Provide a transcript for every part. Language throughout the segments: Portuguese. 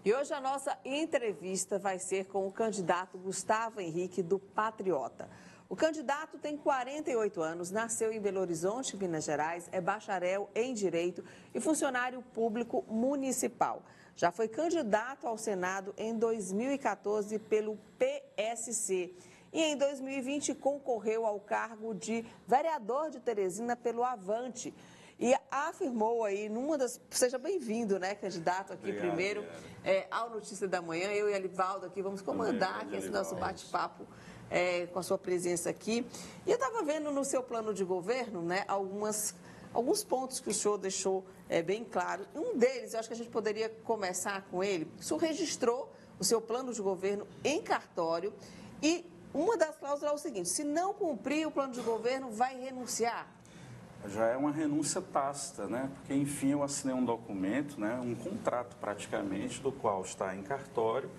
E hoje a nossa entrevista vai ser com o candidato Gustavo Henrique, do Patriota. O candidato tem 48 anos, nasceu em Belo Horizonte, Minas Gerais, é bacharel em Direito e funcionário público municipal. Já foi candidato ao Senado em 2014 pelo PSC e em 2020 concorreu ao cargo de vereador de Teresina pelo Avante. E afirmou aí, Seja bem-vindo, né, candidato, aqui. Obrigado, primeiro, ao Notícia da Manhã. Eu e a Livaldo aqui vamos comandar aqui esse nosso bate-papo com a sua presença aqui. E eu estava vendo no seu plano de governo, né, alguns pontos que o senhor deixou bem claro. Um deles, eu acho que a gente poderia começar com ele. O senhor registrou o seu plano de governo em cartório e uma das cláusulas é o seguinte: se não cumprir o plano de governo, vai renunciar. Já é uma renúncia tácita, né? Porque, enfim, eu assinei um documento, né? Um contrato praticamente, do qual está em cartório,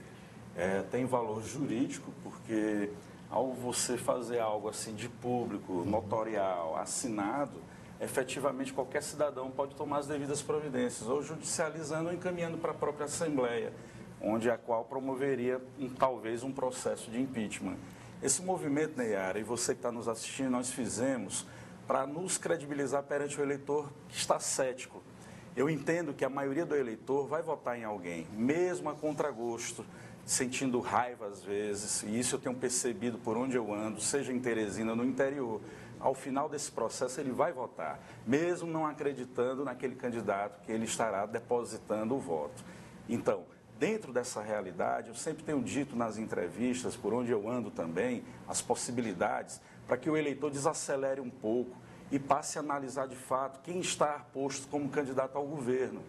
tem valor jurídico, porque ao você fazer algo assim de público, notorial, assinado, efetivamente qualquer cidadão pode tomar as devidas providências, ou judicializando ou encaminhando para a própria Assembleia, onde a qual promoveria talvez um processo de impeachment. Esse movimento, Neyara, e você que está nos assistindo, nós fizemos para nos credibilizar perante o eleitor que está cético. Eu entendo que a maioria do eleitor vai votar em alguém, mesmo a contragosto, sentindo raiva às vezes, e isso eu tenho percebido por onde eu ando, seja em Teresina ou no interior. Ao final desse processo ele vai votar, mesmo não acreditando naquele candidato que ele estará depositando o voto. Então, dentro dessa realidade, eu sempre tenho dito nas entrevistas, por onde eu ando também, as possibilidades para que o eleitor desacelere um pouco e passe a analisar de fato quem está posto como candidato ao governo.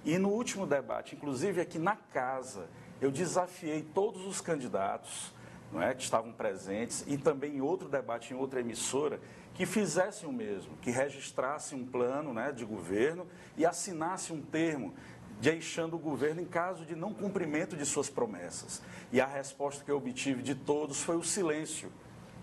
E no último debate, inclusive aqui na casa, eu desafiei todos os candidatos, não é, que estavam presentes, e também em outro debate, em outra emissora, que fizessem o mesmo, que registrassem um plano, né, de governo e assinassem um termo deixando o governo em caso de não cumprimento de suas promessas. E a resposta que eu obtive de todos foi o silêncio.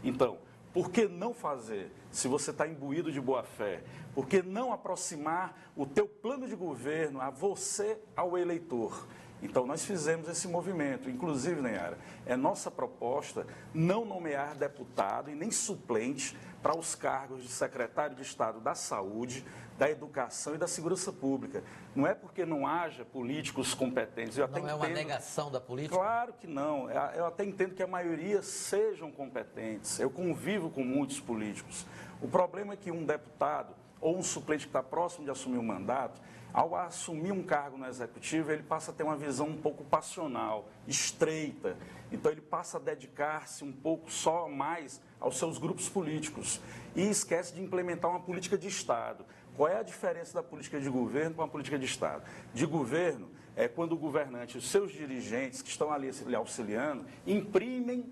Então, por que não fazer, se você está imbuído de boa fé? Por que não aproximar o teu plano de governo a você, ao eleitor? Então, nós fizemos esse movimento. Inclusive, Neyara, é nossa proposta não nomear deputado e nem suplente para os cargos de secretário de Estado da Saúde, da Educação e da Segurança Pública. Não é porque não haja políticos competentes. Eu até não é uma negação da política? Claro que não. Eu até entendo que a maioria sejam competentes. Eu convivo com muitos políticos. O problema é que um deputado ou um suplente que está próximo de assumir um mandato, ao assumir um cargo no executivo, ele passa a ter uma visão um pouco passional, estreita. Então, ele passa a dedicar-se um pouco só mais aos seus grupos políticos e esquece de implementar uma política de Estado. Qual é a diferença da política de governo com a política de Estado? De governo é quando o governante, os seus dirigentes que estão ali lhe auxiliando, imprimem,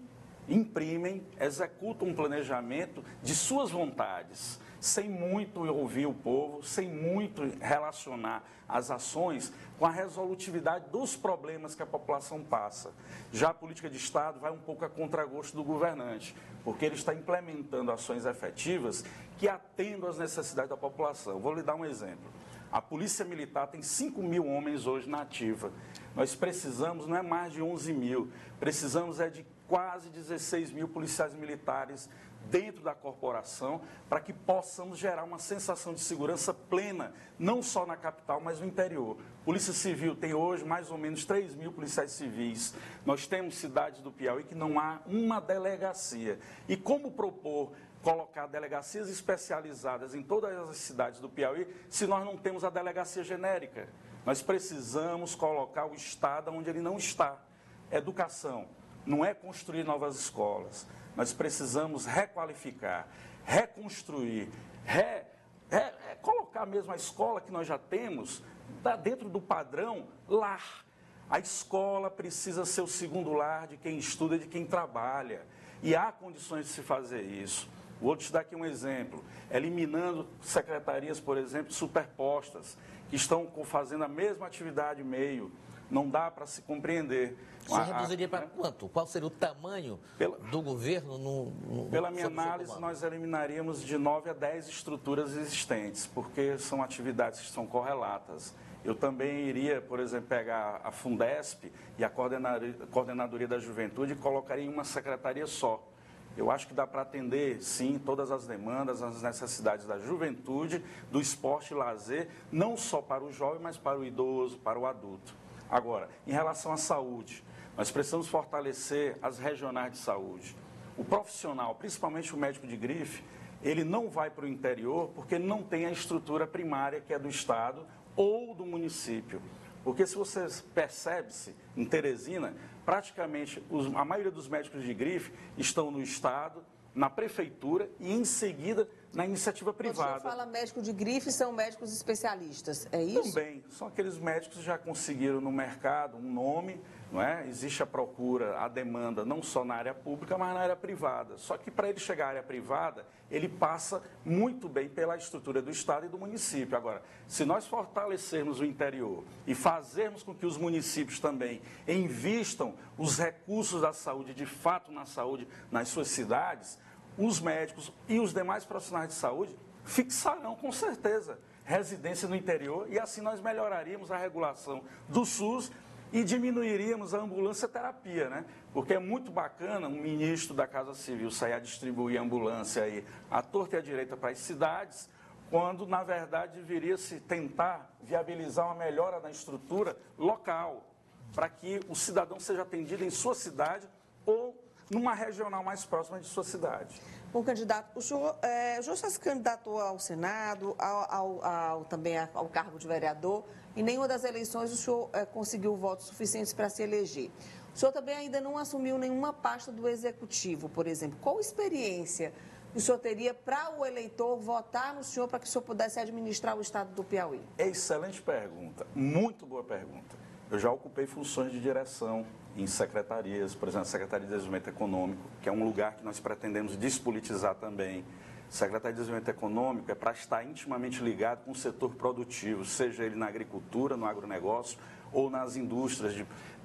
executam um planejamento de suas vontades, sem muito ouvir o povo, sem muito relacionar as ações com a resolutividade dos problemas que a população passa. Já a política de Estado vai um pouco a contragosto do governante, porque ele está implementando ações efetivas que atendam às necessidades da população. Vou lhe dar um exemplo. A Polícia Militar tem 5 mil homens hoje na ativa. Nós precisamos, não é mais de 11 mil, precisamos de quase 16 mil policiais militares dentro da corporação, para que possamos gerar uma sensação de segurança plena, não só na capital, mas no interior. Polícia Civil tem hoje mais ou menos 3 mil policiais civis. Nós temos cidades do Piauí que não há uma delegacia. E como propor colocar delegacias especializadas em todas as cidades do Piauí, se nós não temos a delegacia genérica? Nós precisamos colocar o Estado onde ele não está. Educação não é construir novas escolas. Nós precisamos requalificar, reconstruir, colocar mesmo a escola que nós já temos dentro do padrão lar. A escola precisa ser o segundo lar de quem estuda e de quem trabalha. E há condições de se fazer isso. Vou te dar aqui um exemplo. Eliminando secretarias, por exemplo, superpostas, que estão fazendo a mesma atividade meio. Não dá para se compreender. Você reduziria para quanto? Qual seria o tamanho do governo? Pela minha análise, nós eliminaríamos de 9 a 10 estruturas existentes, porque são atividades que são correlatas. Eu também iria, por exemplo, pegar a Fundesp e a Coordenadoria da Juventude e colocaria em uma secretaria só. Eu acho que dá para atender, sim, todas as demandas, as necessidades da juventude, do esporte e lazer, não só para o jovem, mas para o idoso, para o adulto. Agora, em relação à saúde, nós precisamos fortalecer as regionais de saúde. O profissional, principalmente o médico de grife, ele não vai para o interior porque ele não tem a estrutura primária que é do Estado ou do município. Porque se você percebe-se, em Teresina, praticamente a maioria dos médicos de grife estão no Estado, na Prefeitura e, em seguida, na iniciativa privada. Quando você fala médico de grife, são médicos especialistas, é isso? Também. São aqueles médicos que já conseguiram no mercado um nome, não é? Existe a procura, a demanda, não só na área pública, mas na área privada. Só que para ele chegar à área privada, ele passa muito bem pela estrutura do Estado e do município. Agora, se nós fortalecermos o interior e fazermos com que os municípios também invistam os recursos da saúde, de fato na saúde, nas suas cidades, os médicos e os demais profissionais de saúde fixarão, com certeza, residência no interior e assim nós melhoraríamos a regulação do SUS e diminuiríamos a ambulância-terapia, né? Porque é muito bacana um ministro da Casa Civil sair a distribuir ambulância aí à torta e à direita para as cidades, quando, na verdade, deveria se tentar viabilizar uma melhora na estrutura local, para que o cidadão seja atendido em sua cidade ou numa regional mais próxima de sua cidade. Bom, candidato, o senhor já se candidatou ao Senado, também ao cargo de vereador, e nenhuma das eleições o senhor conseguiu votos suficientes para se eleger. O senhor também ainda não assumiu nenhuma pasta do Executivo, por exemplo. Qual experiência o senhor teria para o eleitor votar no senhor para que o senhor pudesse administrar o estado do Piauí? Excelente pergunta, muito boa pergunta. Eu já ocupei funções de direção em secretarias, por exemplo, a Secretaria de Desenvolvimento Econômico, que é um lugar que nós pretendemos despolitizar também. Secretaria de Desenvolvimento Econômico é para estar intimamente ligado com o setor produtivo, seja ele na agricultura, no agronegócio ou nas indústrias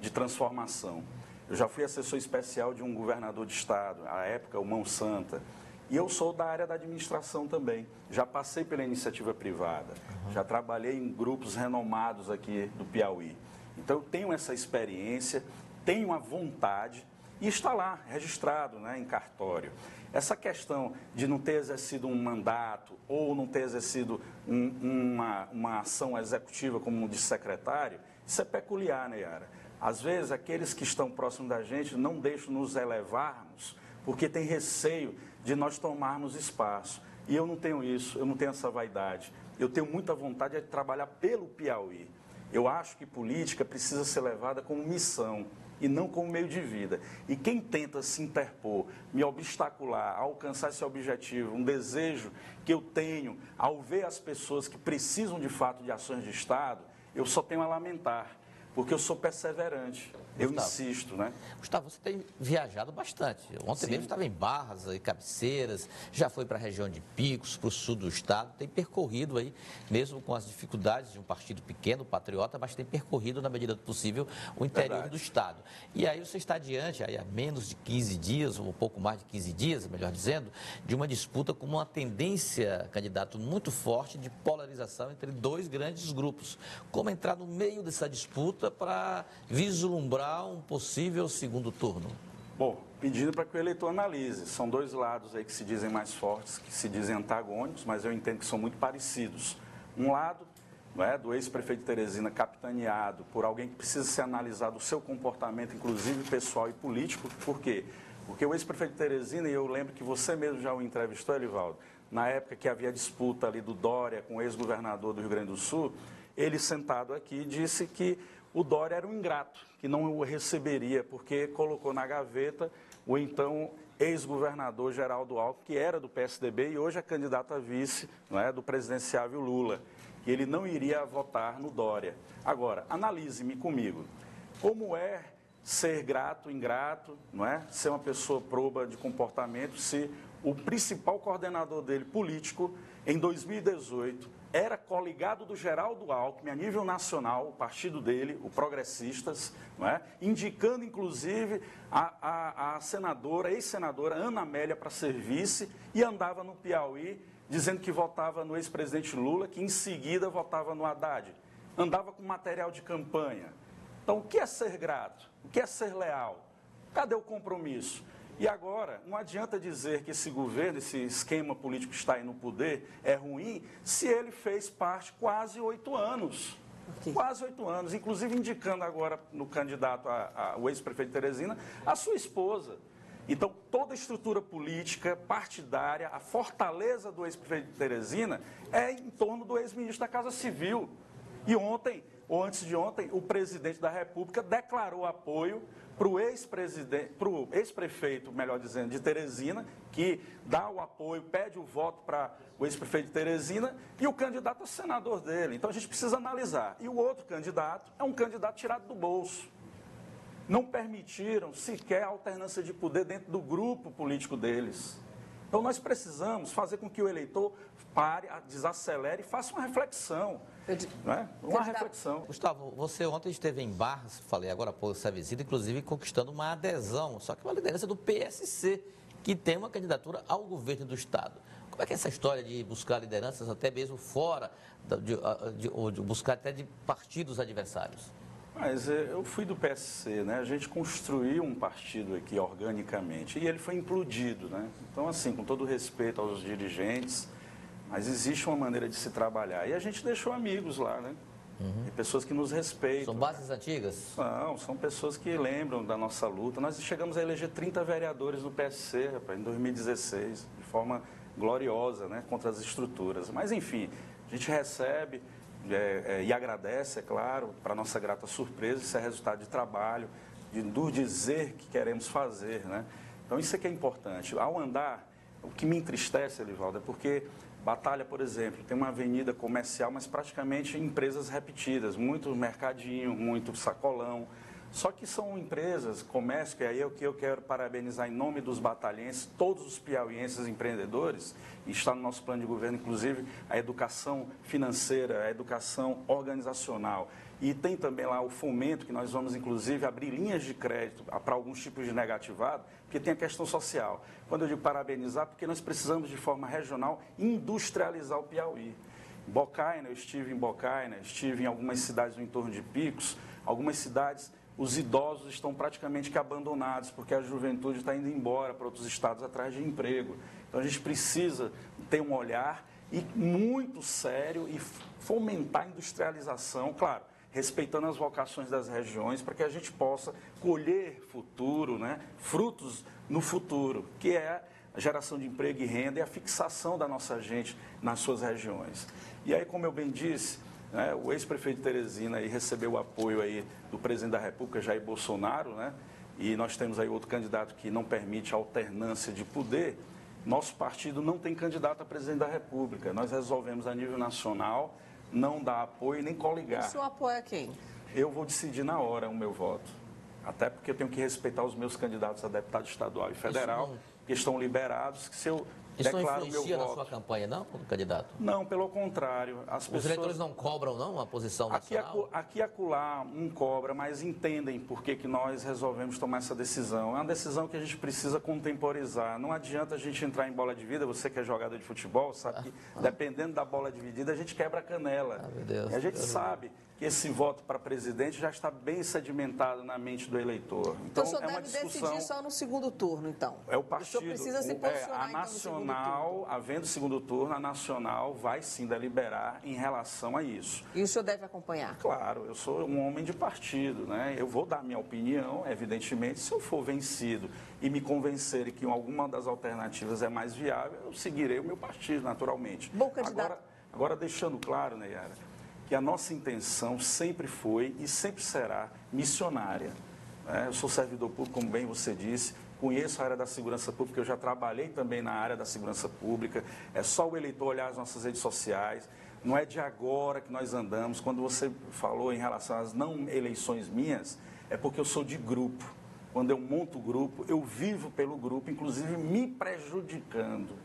de transformação. Eu já fui assessor especial de um governador de estado, à época, o Mão Santa, e eu sou da área da administração também. Já passei pela iniciativa privada, já trabalhei em grupos renomados aqui do Piauí. Então, eu tenho essa experiência, tenho a vontade e está lá, registrado, né, em cartório. Essa questão de não ter exercido um mandato ou não ter exercido uma ação executiva como de secretário, isso é peculiar, né, Yara? Às vezes, aqueles que estão próximos da gente não deixam nos elevarmos porque tem receio de nós tomarmos espaço. E eu não tenho isso, eu não tenho essa vaidade. Eu tenho muita vontade de trabalhar pelo Piauí. Eu acho que política precisa ser levada como missão e não como meio de vida. E quem tenta se interpor, me obstacular a alcançar esse objetivo, um desejo que eu tenho ao ver as pessoas que precisam de fato de ações de Estado, eu só tenho a lamentar, porque eu sou perseverante, eu insisto, né? Gustavo, você tem viajado bastante. Ontem mesmo estava em Barras e Cabeceiras, já foi para a região de Picos, para o sul do estado, tem percorrido aí, mesmo com as dificuldades de um partido pequeno, patriota, mas tem percorrido, na medida do possível, o interior do estado. E aí você está diante, aí há menos de 15 dias, ou um pouco mais de 15 dias, melhor dizendo, de uma disputa com uma tendência, candidato, muito forte de polarização entre dois grandes grupos. Como entrar no meio dessa disputa para vislumbrar um possível segundo turno? Bom, pedindo para que o eleitor analise. São dois lados aí que se dizem mais fortes, que se dizem antagônicos, mas eu entendo que são muito parecidos. Um lado, né, do ex-prefeito de Teresina, capitaneado por alguém que precisa ser analisado o seu comportamento, inclusive pessoal e político. Por quê? Porque o ex-prefeito de Teresina, e eu lembro que você mesmo já o entrevistou, Elivaldo, na época que havia disputa ali do Dória com o ex-governador do Rio Grande do Sul, ele sentado aqui disse que o Dória era um ingrato, que não o receberia, porque colocou na gaveta o então ex-governador Geraldo Alckmin, que era do PSDB e hoje é candidato a vice, não é, do presidenciável Lula, que ele não iria votar no Dória. Agora, analise-me comigo, como é ser grato, ingrato, não é? Ser uma pessoa proba de comportamento, se o principal coordenador dele, político, em 2018, era coligado do Geraldo Alckmin a nível nacional, o partido dele, o Progressistas, não é? Indicando, inclusive, a senadora, ex-senadora Ana Amélia para ser vice e andava no Piauí dizendo que votava no ex-presidente Lula, que em seguida votava no Haddad. andava com material de campanha. Então, o que é ser grato? O que é ser leal? Cadê o compromisso? E agora, não adianta dizer que esse governo, esse esquema político que está aí no poder é ruim, se ele fez parte quase 8 anos. Okay. Quase 8 anos. Inclusive indicando agora no candidato o ex-prefeito de Teresina, a sua esposa. Então, toda a estrutura política, partidária, a fortaleza do ex-prefeito de Teresina é em torno do ex-ministro da Casa Civil. E ontem, ou antes de ontem, o presidente da República declarou apoio para o ex-prefeito, melhor dizendo, de Teresina, que dá o apoio, pede o voto para o ex-prefeito de Teresina e o candidato a senador dele. Então a gente precisa analisar. E o outro candidato é um candidato tirado do bolso. Não permitiram sequer a alternância de poder dentro do grupo político deles. Então nós precisamos fazer com que o eleitor pare, desacelere e faça uma reflexão. Né? Uma reflexão. Gustavo, você ontem esteve em Barras, falei agora há pouco essa visita, inclusive conquistando uma adesão, só que uma liderança do PSC, que tem uma candidatura ao governo do Estado. Como é que é essa história de buscar lideranças até mesmo fora, de buscar até de partidos adversários? Mas eu fui do PSC, né? A gente construiu um partido aqui organicamente e ele foi implodido, né? Então, assim, com todo respeito aos dirigentes, mas existe uma maneira de se trabalhar. E a gente deixou amigos lá, né? E pessoas que nos respeitam. São bases antigas? Não, são pessoas que lembram da nossa luta. Nós chegamos a eleger 30 vereadores no PSC, rapaz, em 2016, de forma gloriosa, né? Contra as estruturas. Mas, enfim, a gente recebe... e agradece, é claro, para a nossa grata surpresa, isso é resultado de trabalho, do dizer que queremos fazer, né? Então, isso é que é importante. Ao andar, o que me entristece, Elivaldo, é porque Batalha, por exemplo, tem uma avenida comercial, mas praticamente empresas repetidas, muito mercadinho, muito sacolão. Só que são empresas, comércio, que aí é o que eu quero parabenizar em nome dos batalhenses, todos os piauienses empreendedores, e está no nosso plano de governo, inclusive, a educação financeira, a educação organizacional. E tem também lá o fomento, que nós vamos, inclusive, abrir linhas de crédito para alguns tipos de negativado, porque tem a questão social. Quando eu digo parabenizar, porque nós precisamos, de forma regional, industrializar o Piauí. Bocaina, eu estive em Bocaina, estive em algumas cidades no entorno de Picos, algumas cidades... Os idosos estão praticamente que abandonados, porque a juventude está indo embora para outros estados atrás de emprego. Então, a gente precisa ter um olhar muito sério e fomentar a industrialização, claro, respeitando as vocações das regiões, para que a gente possa colher futuro, né, frutos no futuro, que é a geração de emprego e renda e a fixação da nossa gente nas suas regiões. E aí, como eu bem disse... O ex-prefeito de Teresina aí recebeu o apoio aí do presidente da República, Jair Bolsonaro, né? E nós temos aí outro candidato que não permite alternância de poder. Nosso partido não tem candidato a presidente da República. Nós resolvemos a nível nacional não dar apoio nem coligar. O senhor apoia quem? Eu vou decidir na hora o meu voto. Até porque eu tenho que respeitar os meus candidatos a deputado estadual e federal, que estão liberados, que se eu... Isso não influencia na sua campanha, não, candidato? Não, pelo contrário. Os eleitores não cobram, não, a posição nacional? Aqui e acolá um cobra, mas entendem por que nós resolvemos tomar essa decisão. É uma decisão que a gente precisa contemporizar. Não adianta a gente entrar em bola dividida, você que é jogador de futebol, sabe que dependendo da bola dividida, a gente quebra a canela. Meu Deus, e a gente sabe que esse voto para presidente já está bem sedimentado na mente do eleitor. Então o senhor deve decidir só no segundo turno, então? É o partido. O senhor precisa se posicionar, a nacional, havendo segundo turno, a nacional vai sim deliberar em relação a isso. E o senhor deve acompanhar? Claro, eu sou um homem de partido, né? Eu vou dar minha opinião, evidentemente, se eu for vencido e me convencerem que alguma das alternativas é mais viável, eu seguirei o meu partido, naturalmente. Bom candidato. Agora deixando claro, Neyara, que a nossa intenção sempre foi e sempre será missionária. Eu sou servidor público, como bem você disse, conheço a área da segurança pública, eu já trabalhei também na área da segurança pública. É só o eleitor olhar as nossas redes sociais. Não é de agora que nós andamos. Quando você falou em relação às não eleições minhas, é porque eu sou de grupo. Quando eu monto o grupo, eu vivo pelo grupo, inclusive me prejudicando.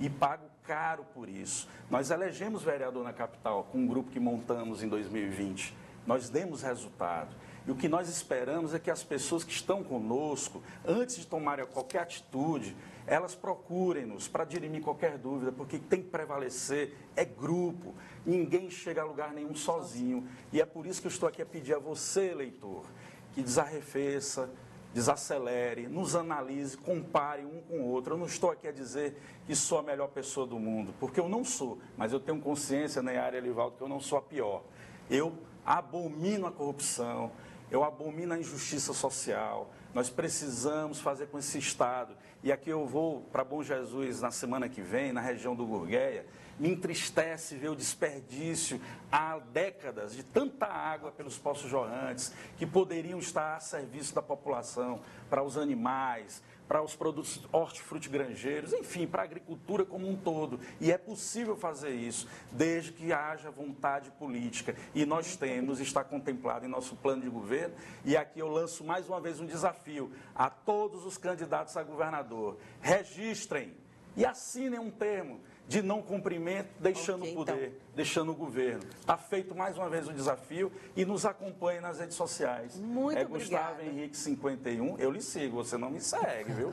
E pago caro por isso. Nós elegemos vereador na capital com um grupo que montamos em 2020. Nós demos resultado. E o que nós esperamos é que as pessoas que estão conosco, antes de tomarem qualquer atitude, elas procurem-nos para dirimir qualquer dúvida, porque tem que prevalecer é grupo. Ninguém chega a lugar nenhum sozinho. E é por isso que eu estou aqui a pedir a você, eleitor, que desarrefeça, desacelere, nos analise, compare um com o outro. Eu não estou aqui a dizer que sou a melhor pessoa do mundo, porque eu não sou, mas eu tenho consciência, Nayara e Elivaldo, que eu não sou a pior. Eu abomino a corrupção, eu abomino a injustiça social. Nós precisamos fazer com esse Estado. E aqui eu vou para Bom Jesus na semana que vem, na região do Gurgueia. Me entristece ver o desperdício há décadas de tanta água pelos poços jorrantes que poderiam estar a serviço da população, para os animais, para os produtos hortifrutigranjeiros, enfim, para a agricultura como um todo. E é possível fazer isso, desde que haja vontade política. E nós temos, está contemplado em nosso plano de governo. E aqui eu lanço mais uma vez um desafio a todos os candidatos a governador. Registrem e assinem um termo de não cumprimento, deixando o poder, deixando o governo. Está feito mais uma vez o desafio e nos acompanhe nas redes sociais. Muito obrigada. Gustavo Henrique 51, eu lhe sigo, você não me segue, viu?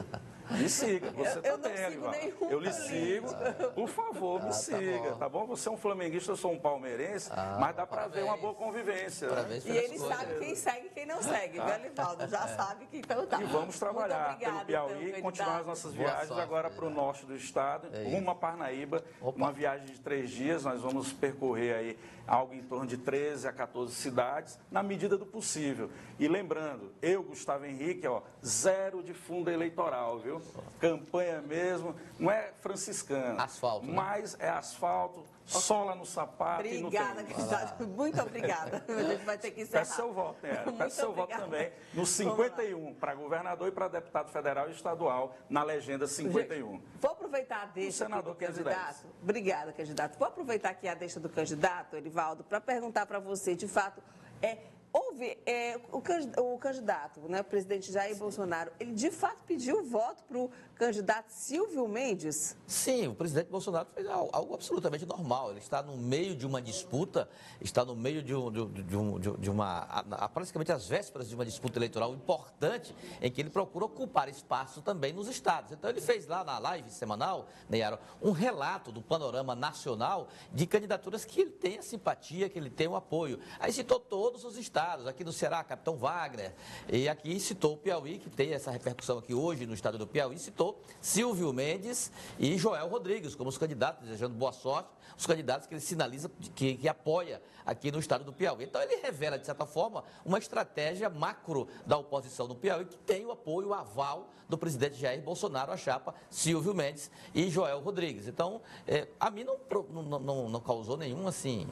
Me siga, você também, eu lhe sigo, por favor, me siga, tá bom? Você é um flamenguista, eu sou um palmeirense, mas dá para ver uma boa convivência. E ele sabe quem segue e quem não segue, viu, Elivaldo? Já sabe que então tá. E vamos trabalhar pelo Piauí, então, continuar as nossas viagens agora para o norte do estado, rumo a Parnaíba, uma viagem de 3 dias, nós vamos percorrer aí algo em torno de 13 a 14 cidades, na medida do possível. E lembrando, eu, Gustavo Henrique, zero de fundo eleitoral, viu? Campanha mesmo, não é franciscana. Asfalto, né? Mas é asfalto, sola no sapato. Obrigada, e no candidato. Muito obrigada. A gente vai ter que encerrar. Peço seu voto, né? Peço seu voto também no 51, para governador e para deputado federal e estadual, na legenda 51. Gente, vou aproveitar a deixa do candidato. Obrigada, candidato. Vou aproveitar aqui a deixa do candidato, Elivaldo, para perguntar para você, de fato, o candidato, né, o presidente Jair Bolsonaro, ele de fato pediu voto para o candidato Silvio Mendes? Sim, o presidente Bolsonaro fez algo absolutamente normal. Ele está no meio de uma disputa, está no meio de praticamente às vésperas de uma disputa eleitoral importante, em que ele procura ocupar espaço também nos estados. Então ele fez lá na live semanal, Nayara, um relato do panorama nacional de candidaturas que ele tem a simpatia, que ele tem o apoio. Aí citou todos os estados. Aqui no Ceará, Capitão Wagner, e aqui citou o Piauí, que tem essa repercussão aqui hoje no estado do Piauí, citou Silvio Mendes e Joel Rodrigues como os candidatos, desejando boa sorte, os candidatos que ele sinaliza que apoia aqui no estado do Piauí. Então ele revela, de certa forma, uma estratégia macro da oposição no Piauí, que tem o apoio, o aval do presidente Jair Bolsonaro, a chapa Silvio Mendes e Joel Rodrigues. Então, a mim não causou nenhum, assim,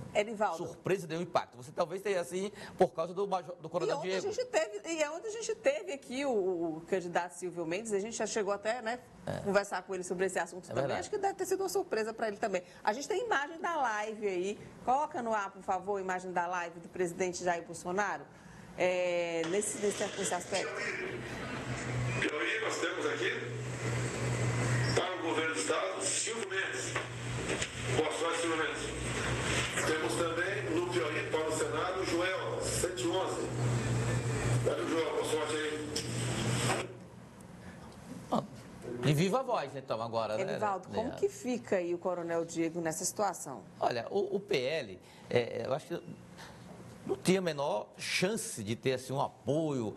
surpresa, nenhum impacto. Você talvez tenha, assim, por causa do Coronel Diego. Ontem a gente teve aqui o candidato Silvio Mendes, a gente já chegou até, né, conversar com ele sobre esse assunto também. Verdade. Acho que deve ter sido uma surpresa para ele também. A gente tem imagem da live aí. Coloca no ar, por favor, a imagem da live do presidente Jair Bolsonaro, nesse aspecto. Piauí, nós temos aqui, para o governo do estado, Silvio Mendes. Boa sorte, Silvio Mendes. Temos também no Piauí, para o Senado, Joel, 111. Valeu, Joel, boa sorte aí. E viva a voz, então, agora, né? Elivaldo, como que fica aí o Coronel Diego nessa situação? Olha, o PL, eu acho que não tinha a menor chance de ter assim, um apoio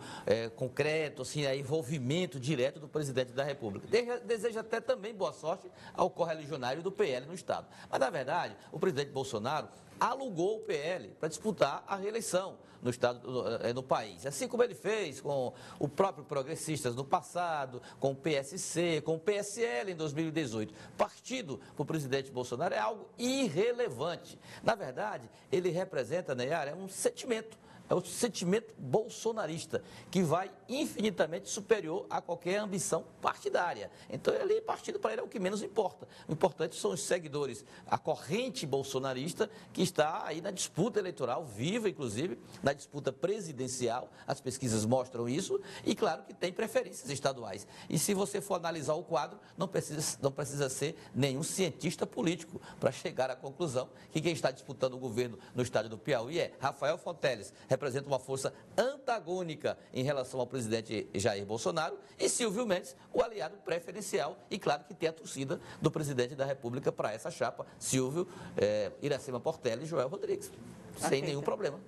concreto, assim, envolvimento direto do presidente da República. Desejo até também boa sorte ao correligionário do PL no Estado. Mas, na verdade, o presidente Bolsonaro alugou o PL para disputar a reeleição no Estado, no país. Assim como ele fez com o próprio Progressistas no passado, com o PSC, com o PSL em 2018. Partido para o presidente Bolsonaro é algo irrelevante. Na verdade, ele representa, Nayara, um sentimento. É o sentimento bolsonarista, que vai infinitamente superior a qualquer ambição partidária. Então, partido para ele é o que menos importa. O importante são os seguidores, a corrente bolsonarista que está aí na disputa eleitoral, viva inclusive, na disputa presidencial. As pesquisas mostram isso e, claro, que tem preferências estaduais. E se você for analisar o quadro, não precisa ser nenhum cientista político para chegar à conclusão que quem está disputando o governo no estado do Piauí é Rafael Fonteles, representa uma força antagônica em relação ao presidente Jair Bolsonaro, e Silvio Mendes, o aliado preferencial, e claro que tem a torcida do presidente da República para essa chapa, Silvio, Iracema Portela e Joel Rodrigues, sem nenhum problema.